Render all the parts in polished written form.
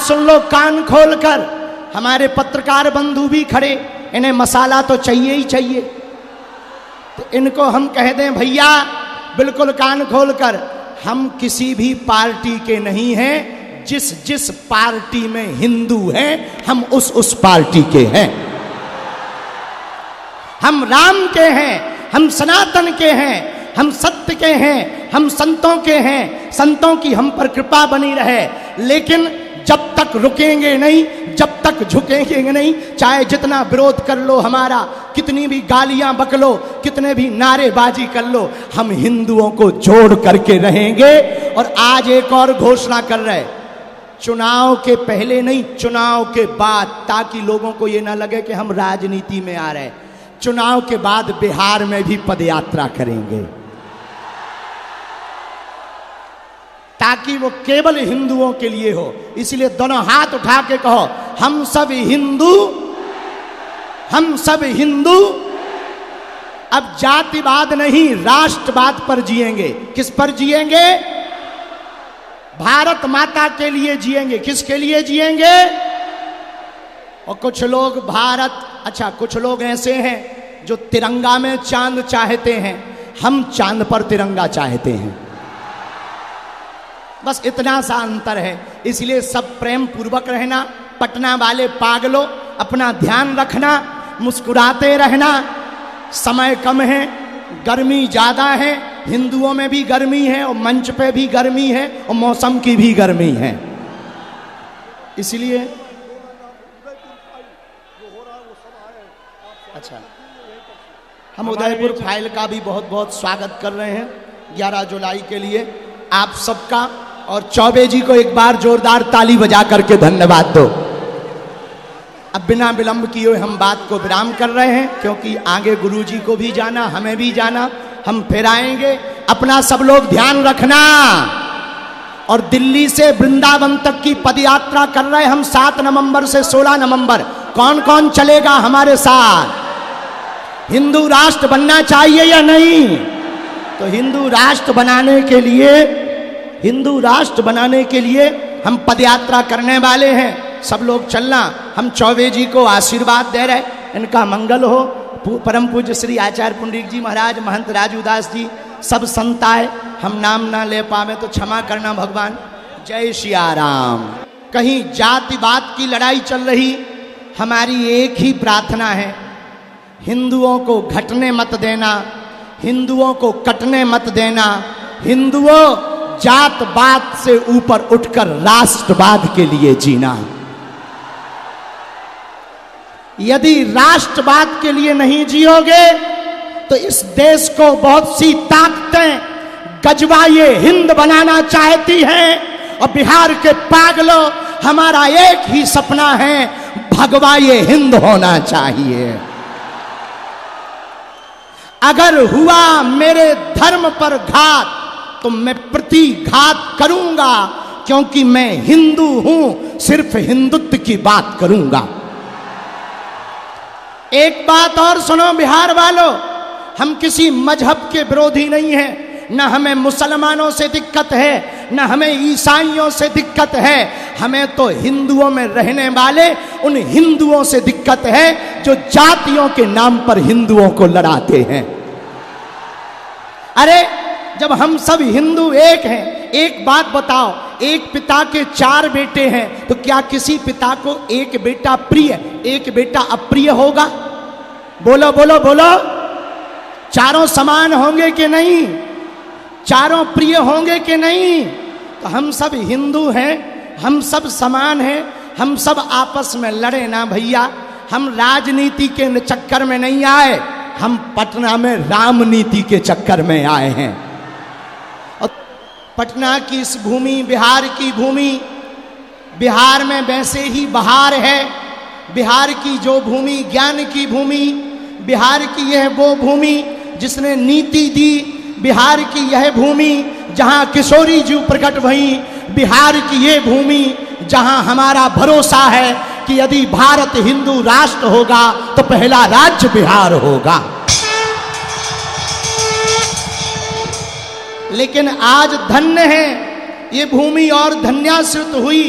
सुन लो कान खोलकर, हमारे पत्रकार बंधु भी खड़े, इन्हें मसाला तो चाहिए ही चाहिए। तो इनको हम कह दें भैया बिल्कुल कान खोलकर, हम किसी भी पार्टी के नहीं हैं, जिस जिस पार्टी में हिंदू हैं हम उस पार्टी के हैं। हम राम के हैं, हम सनातन के हैं, हम सत्य के हैं, हम संतों के हैं, संतों की हम पर कृपा बनी रहे। लेकिन जब तक रुकेंगे नहीं, जब तक झुकेंगे नहीं, चाहे जितना विरोध कर लो हमारा, कितनी भी गालियां बक लो, कितने भी नारेबाजी कर लो, हम हिंदुओं को जोड़ करके रहेंगे। और आज एक और घोषणा कर रहे, चुनाव के पहले नहीं, चुनाव के बाद, ताकि लोगों को ये ना लगे कि हम राजनीति में आ रहे, चुनाव के बाद बिहार में भी पदयात्रा करेंगे, ताकि वो केवल हिंदुओं के लिए हो। इसलिए दोनों हाथ उठा के कहो, हम सब हिंदू, हम सब हिंदू। अब जातिवाद नहीं, राष्ट्रवाद पर जिएंगे। किस पर जिएंगे? भारत माता के लिए जिएंगे। किसके लिए जिएंगे? और कुछ लोग भारत, अच्छा कुछ लोग ऐसे हैं जो तिरंगा में चांद चाहते हैं, हम चांद पर तिरंगा चाहते हैं। बस इतना सा अंतर है। इसलिए सब प्रेम पूर्वक रहना। पटना वाले पागलों, अपना ध्यान रखना, मुस्कुराते रहना। समय कम है, गर्मी ज़्यादा है, हिंदुओं में भी गर्मी है और मंच पे भी गर्मी है और मौसम की भी गर्मी है। इसलिए अच्छा, हम उदयपुर फाइल का भी बहुत बहुत स्वागत कर रहे हैं 11 जुलाई के लिए आप सबका। और चौबे जी को एक बार जोरदार ताली बजा करके धन्यवाद दो। अब बिना विलंब किए हुए हम बात को विराम कर रहे हैं, क्योंकि आगे गुरुजी को भी जाना, हमें भी जाना, हम फिर आएंगे। अपना सब लोग ध्यान रखना। और दिल्ली से वृंदावन तक की पदयात्रा कर रहे हैं हम 7 नवंबर से 16 नवंबर। कौन कौन चलेगा हमारे साथ? हिंदू राष्ट्र बनना चाहिए या नहीं? तो हिंदू राष्ट्र बनाने के लिए हम पदयात्रा करने वाले हैं। सब लोग चलना। हम चौबे जी को आशीर्वाद दे रहे, इनका मंगल हो। परम पूज्य श्री आचार्य पुंडरीक जी महाराज, महंत राजू दास जी, सब संत आए। हम नाम ना ले पावे तो क्षमा करना भगवान। जय सिया राम। कहीं जातिवाद की लड़ाई चल रही, हमारी एक ही प्रार्थना है, हिंदुओं को घटने मत देना, हिंदुओं को कटने मत देना। हिंदुओं, जातवाद से ऊपर उठकर राष्ट्रवाद के लिए जीना। यदि राष्ट्रवाद के लिए नहीं जियोगे तो इस देश को बहुत सी ताकतें गजवाए हिंद बनाना चाहती हैं। और बिहार के पागलों, हमारा एक ही सपना है, भगवाए हिंद होना चाहिए। अगर हुआ मेरे धर्म पर घात तो मैं प्रतिघात करूंगा, क्योंकि मैं हिंदू हूं, सिर्फ हिंदुत्व की बात करूंगा। एक बात और सुनो बिहार वालों, हम किसी मजहब के विरोधी नहीं हैं। न हमें मुसलमानों से दिक्कत है, न हमें ईसाइयों से दिक्कत है। हमें तो हिंदुओं में रहने वाले उन हिंदुओं से दिक्कत है जो जातियों के नाम पर हिंदुओं को लड़ाते हैं। अरे जब हम सब हिंदू एक हैं, एक बात बताओ, एक पिता के 4 बेटे हैं, तो क्या किसी पिता को एक बेटा प्रिय, एक बेटा अप्रिय होगा? बोलो बोलो बोलो। चारों समान होंगे कि नहीं? चारों प्रिय होंगे कि नहीं? तो हम सब हिंदू हैं, हम सब समान हैं, हम सब आपस में लड़े ना भैया। हम राजनीति के चक्कर में नहीं आए, हम पटना में रामनीति के चक्कर में आए हैं। और पटना की इस भूमि, बिहार की भूमि, बिहार में वैसे ही बहार है। बिहार की जो भूमि ज्ञान की भूमि, बिहार की यह वो भूमि जिसने नीति दी। बिहार की यह भूमि जहाँ किशोरी जी प्रकट भई। बिहार की ये भूमि जहाँ हमारा भरोसा है कि यदि भारत हिंदू राष्ट्र होगा तो पहला राज्य बिहार होगा। लेकिन आज धन्य है ये भूमि और धन्याश्रित हुई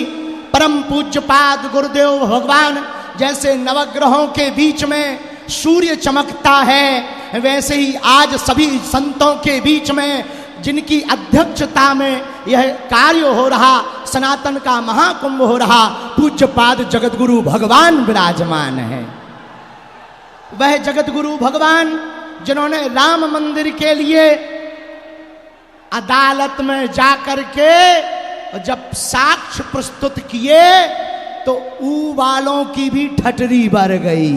परम पूज्यपाद गुरुदेव भगवान जैसे नवग्रहों के बीच में सूर्य चमकता है, वैसे ही आज सभी संतों के बीच में जिनकी अध्यक्षता में यह कार्य हो रहा, सनातन का महाकुंभ हो रहा, पूज्यपाद जगतगुरु भगवान विराजमान है। वह जगतगुरु भगवान जिन्होंने राम मंदिर के लिए अदालत में जाकर के जब साक्ष्य प्रस्तुत किए तो ऊ वालों की भी ठटरी भर गई।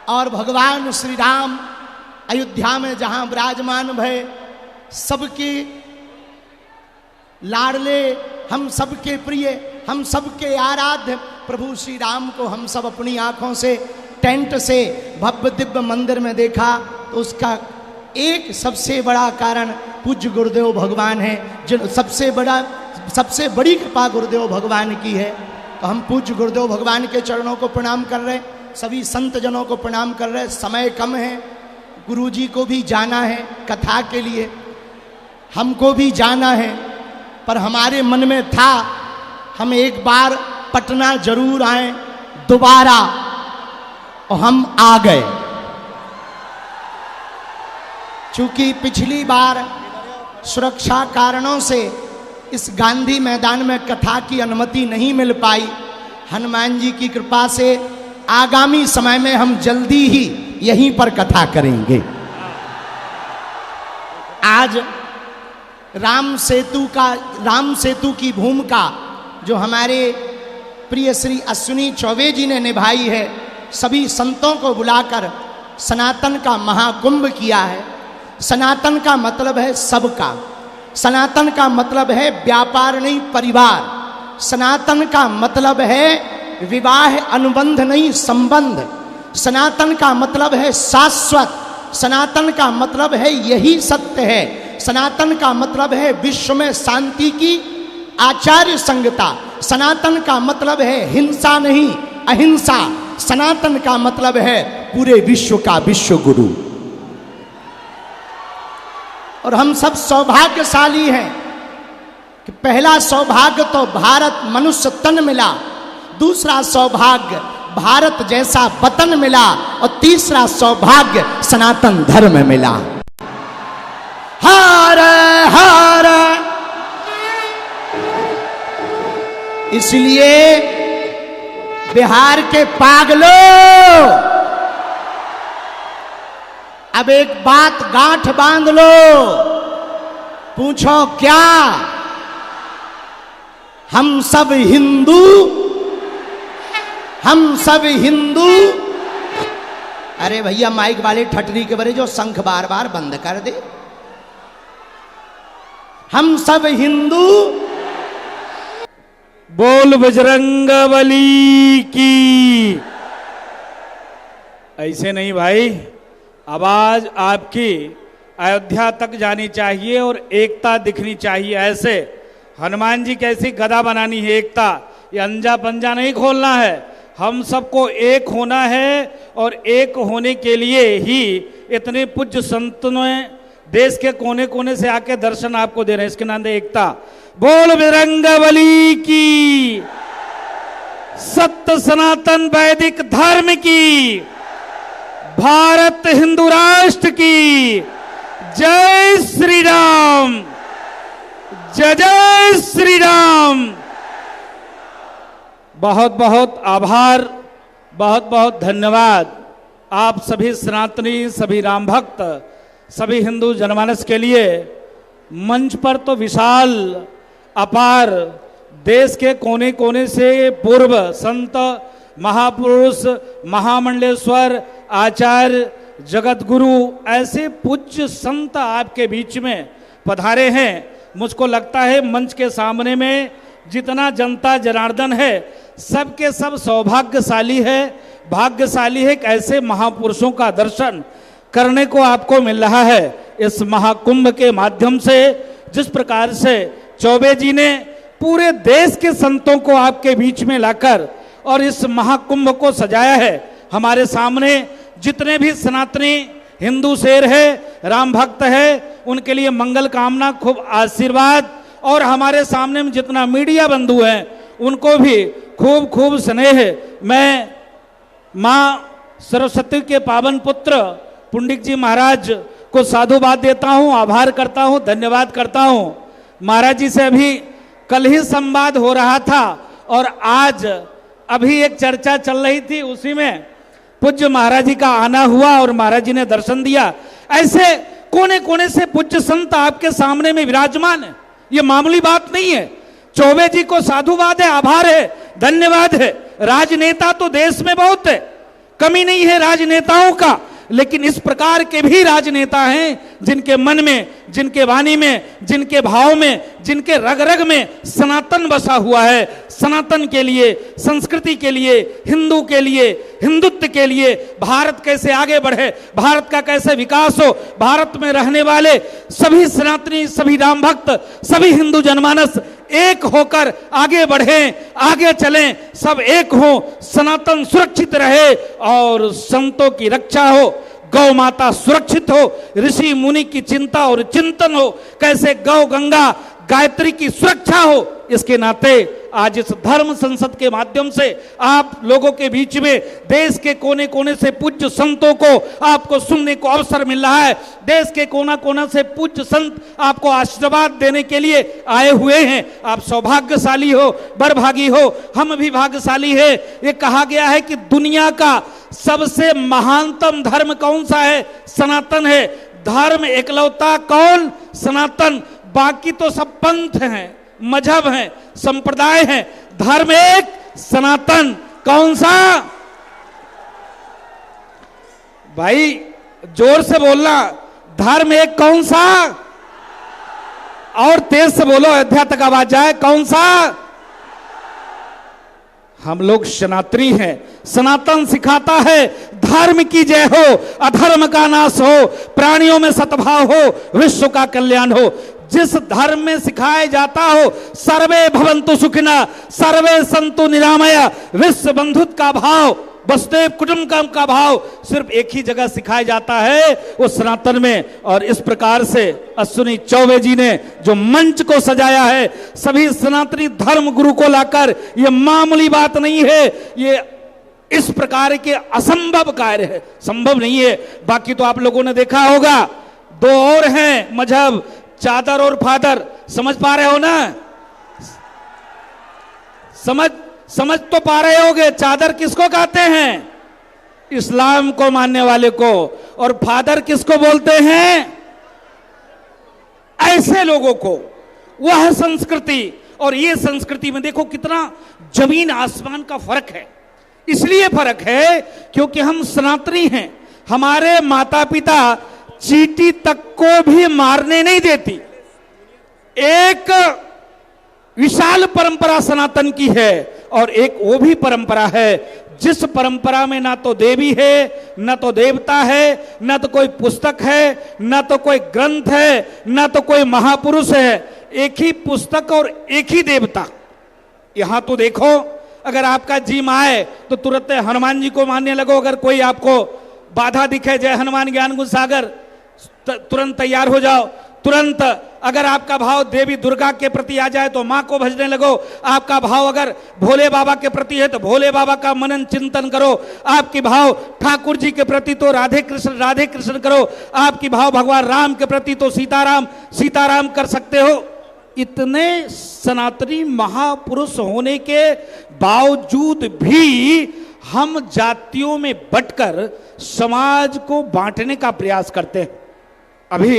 और भगवान श्री राम अयोध्या में जहां विराजमान भय, सबके लाडले, हम सबके प्रिय, हम सबके आराध्य प्रभु श्री राम को हम सब अपनी आंखों से टेंट से भव्य दिव्य मंदिर में देखा, तो उसका एक सबसे बड़ा कारण पूज्य गुरुदेव भगवान है, जिन सबसे बड़ी कृपा गुरुदेव भगवान की है। तो हम पूज्य गुरुदेव भगवान के चरणों को प्रणाम कर रहे, सभी संत जनों को प्रणाम कर रहे। समय कम है, गुरुजी को भी जाना है कथा के लिए, हमको भी जाना है, पर हमारे मन में था हम एक बार पटना जरूर आए दोबारा, और हम आ गए। चूंकि पिछली बार सुरक्षा कारणों से इस गांधी मैदान में कथा की अनुमति नहीं मिल पाई, हनुमान जी की कृपा से आगामी समय में हम जल्दी ही यहीं पर कथा करेंगे। आज राम सेतु की भूमिका जो हमारे प्रिय श्री अश्विनी चौबे जी ने निभाई है, सभी संतों को बुलाकर सनातन का महाकुंभ किया है। सनातन का मतलब है सबका, सनातन का मतलब है व्यापार नहीं परिवार, सनातन का मतलब है विवाह अनुबंध नहीं संबंध, सनातन का मतलब है शाश्वत, सनातन का मतलब है यही सत्य है, सनातन का मतलब है विश्व में शांति की आचार्य संगता, सनातन का मतलब है हिंसा नहीं अहिंसा, सनातन का मतलब है पूरे विश्व का विश्व गुरु। और हम सब सौभाग्यशाली हैं कि पहला सौभाग्य तो भारत मनुष्य तन मिला, दूसरा सौभाग्य भारत जैसा वतन मिला, और तीसरा सौभाग्य सनातन धर्म मिला। हर हर इसलिए बिहार के पागलों, अब एक बात गांठ बांध लो, पूछो क्या? हम सब हिंदू, हम सब हिंदू। अरे भैया माइक वाले ठटरी के बरे जो शंख बार बार बंद कर दे। हम सब हिंदू। बोल बजरंगबली की। ऐसे नहीं भाई, आवाज आपकी अयोध्या तक जानी चाहिए और एकता दिखनी चाहिए। ऐसे हनुमान जी कैसी गदा बनानी है, एकता, ये अंजा पंजा नहीं खोलना है, हम सबको एक होना है। और एक होने के लिए ही इतने पूज्य संतों ने देश के कोने कोने से आके दर्शन आपको दे रहे हैं, इसके नाम है एकता। बोल बजरंगबली की, सत्य सनातन वैदिक धर्म की, भारत हिंदू राष्ट्र की जय श्री राम, जय जय श्री राम। बहुत बहुत आभार, बहुत बहुत धन्यवाद आप सभी सनातनी, सभी राम भक्त, सभी हिंदू जनमानस के लिए। मंच पर तो विशाल अपार देश के कोने कोने से पूर्व संत, महापुरुष, महामंडलेश्वर, आचार्य, जगत गुरु, ऐसे पूज्य संत आपके बीच में पधारे हैं। मुझको लगता है मंच के सामने में जितना जनता जनार्दन है, सबके सब सौभाग्यशाली है, भाग्यशाली है कि ऐसे महापुरुषों का दर्शन करने को आपको मिल रहा है। इस महाकुंभ के माध्यम से जिस प्रकार से चौबे जी ने पूरे देश के संतों को आपके बीच में लाकर और इस महाकुंभ को सजाया है, हमारे सामने जितने भी सनातनी हिंदू शेर है, राम भक्त है, उनके लिए मंगल कामना, खूब आशीर्वाद और हमारे सामने में जितना मीडिया बंधु हैं उनको भी खूब खूब स्नेह। मैं माँ सरस्वती के पावन पुत्र पुंडित जी महाराज को साधुवाद देता हूँ, आभार करता हूँ, धन्यवाद करता हूँ। महाराज जी से अभी कल ही संवाद हो रहा था और आज अभी एक चर्चा चल रही थी, उसी में पूज्य महाराज जी का आना हुआ और महाराज जी ने दर्शन दिया। ऐसे कोने कोने से पूज्य संत आपके सामने में विराजमान है, ये मामूली बात नहीं है। चौबे जी को साधुवाद है, आभार है, धन्यवाद है। राजनेता तो देश में बहुत है, कमी नहीं है राजनेताओं का, लेकिन इस प्रकार के भी राजनेता हैं जिनके मन में, जिनके वाणी में, जिनके भाव में, जिनके रग रग में सनातन बसा हुआ है। सनातन के लिए, संस्कृति के लिए, हिंदू के लिए, हिंदुत्व के लिए, भारत कैसे आगे बढ़े, भारत का कैसे विकास हो, भारत में रहने वाले सभी सनातनी, सभी राम भक्त, सभी हिंदू जनमानस एक होकर आगे बढ़ें, आगे चलें, सब एक हो, सनातन सुरक्षित रहे और संतों की रक्षा हो, गौ माता सुरक्षित हो, ऋषि मुनि की चिंता और चिंतन हो, कैसे गौ गंगा गायत्री की सुरक्षा हो। इसके नाते आज इस धर्म संसद के माध्यम से आप लोगों के बीच में देश के कोने कोने से पूज्य संतों को आपको सुनने को अवसर मिल रहा है। देश के कोना कोना से पूज्य संत आपको आशीर्वाद देने के लिए आए हुए हैं। आप सौभाग्यशाली हो, बड़भागी हो, हम भी भाग्यशाली है। ये कहा गया है कि दुनिया का सबसे महानतम धर्म कौन सा है? सनातन है। धर्म एकलौता कौन? सनातन। बाकी तो सब पंथ हैं, मजहब हैं, संप्रदाय हैं, धर्म एक सनातन। कौन सा? भाई जोर से बोलना, धर्म एक कौन सा? और तेज से बोलो, अयोध्या तक आवाज जाए। कौन सा? हम लोग सनातनी हैं। सनातन सिखाता है धर्म की जय हो, अधर्म का नाश हो, प्राणियों में सद्भाव हो, विश्व का कल्याण हो। जिस धर्म में सिखाया जाता हो सर्वे भवन्तु सुखिनः, सर्वे सन्तु निरामया, विश्व बंधुत्व का भाव, वसुधैव कुटुंबकम का भाव सिर्फ एक ही जगह सिखाया जाता है, वो सनातन में। और इस प्रकार से अश्विनी चौबे जी ने जो मंच को सजाया है सभी सनातनी धर्म गुरु को लाकर, ये मामूली बात नहीं है, ये इस प्रकार के असंभव कार्य है, संभव नहीं है। बाकी तो आप लोगों ने देखा होगा, दो और हैं मजहब, चादर और फादर। समझ पा रहे हो ना? समझ तो पा रहे होगे। चादर किसको कहते हैं? इस्लाम को मानने वाले को। और फादर किसको बोलते हैं? ऐसे लोगों को। वह संस्कृति और ये संस्कृति में देखो कितना जमीन आसमान का फर्क है। इसलिए फर्क है क्योंकि हम सनातनी हैं। हमारे माता पिता चींटी तक को भी मारने नहीं देती। एक विशाल परंपरा सनातन की है और एक वो भी परंपरा है जिस परंपरा में ना तो देवी है, ना तो देवता है, ना तो कोई पुस्तक है, ना तो कोई ग्रंथ है, ना तो कोई महापुरुष है। एक ही पुस्तक और एक ही देवता। यहां तो देखो, अगर आपका जी आए तो तुरंत हनुमान जी को मानने लगो। अगर कोई आपको बाधा दिखे, जय हनुमान ज्ञान गुण सागर, तुरंत तैयार हो जाओ। तुरंत अगर आपका भाव देवी दुर्गा के प्रति आ जाए तो मां को भजने लगो। आपका भाव अगर भोले बाबा के प्रति है तो भोले बाबा का मनन चिंतन करो। आपकी भाव ठाकुर जी के प्रति तो राधे कृष्ण करो। आपकी भाव भगवान राम के प्रति तो सीताराम कर सकते हो। इतने सनातनी महापुरुष होने के बावजूद भी हम जातियों में बंटकर समाज को बांटने का प्रयास करते हैं। अभी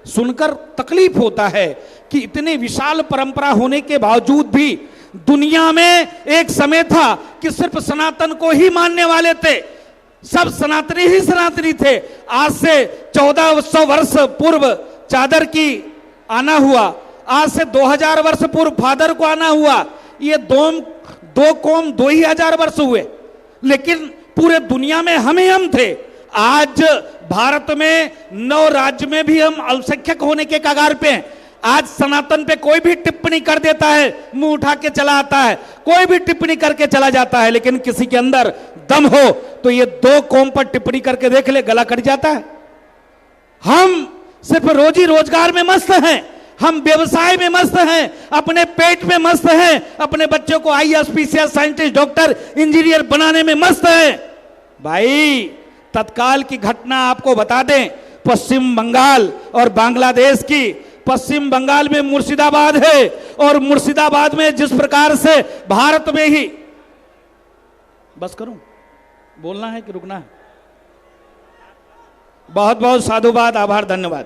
सुनकर तकलीफ होता है कि इतने विशाल परंपरा होने के बावजूद भी दुनिया में एक समय था कि सिर्फ सनातन को ही मानने वाले थे। सब सनातनी ही सनातनी थे। आज से 1400 वर्ष पूर्व चादर की आना हुआ, आज से 2000 वर्ष पूर्व फादर को आना हुआ। ये दो कौम 2000 वर्ष हुए, लेकिन पूरे दुनिया में हम थे। आज भारत में 9 राज्य में भी हम अल्पसंख्यक होने के कगार पे हैं। आज सनातन पे कोई भी टिप्पणी कर देता है, मुंह उठा के चला आता है, कोई भी टिप्पणी करके चला जाता है। लेकिन किसी के अंदर दम हो तो ये 2 कौम पर टिप्पणी करके देख ले, गला कट जाता है। हम सिर्फ रोजी रोजगार में मस्त हैं। हम व्यवसाय में मस्त हैं, अपने पेट में मस्त हैं, अपने बच्चों को IAS, PCS, scientist, doctor, engineer बनाने में मस्त हैं। भाई तत्काल की घटना आपको बता दें, पश्चिम बंगाल और बांग्लादेश की। पश्चिम बंगाल में मुर्शिदाबाद है और मुर्शिदाबाद में जिस प्रकार से भारत में ही, बस करूं, बोलना है कि रुकना है? बहुत बहुत साधुवाद, आभार, धन्यवाद।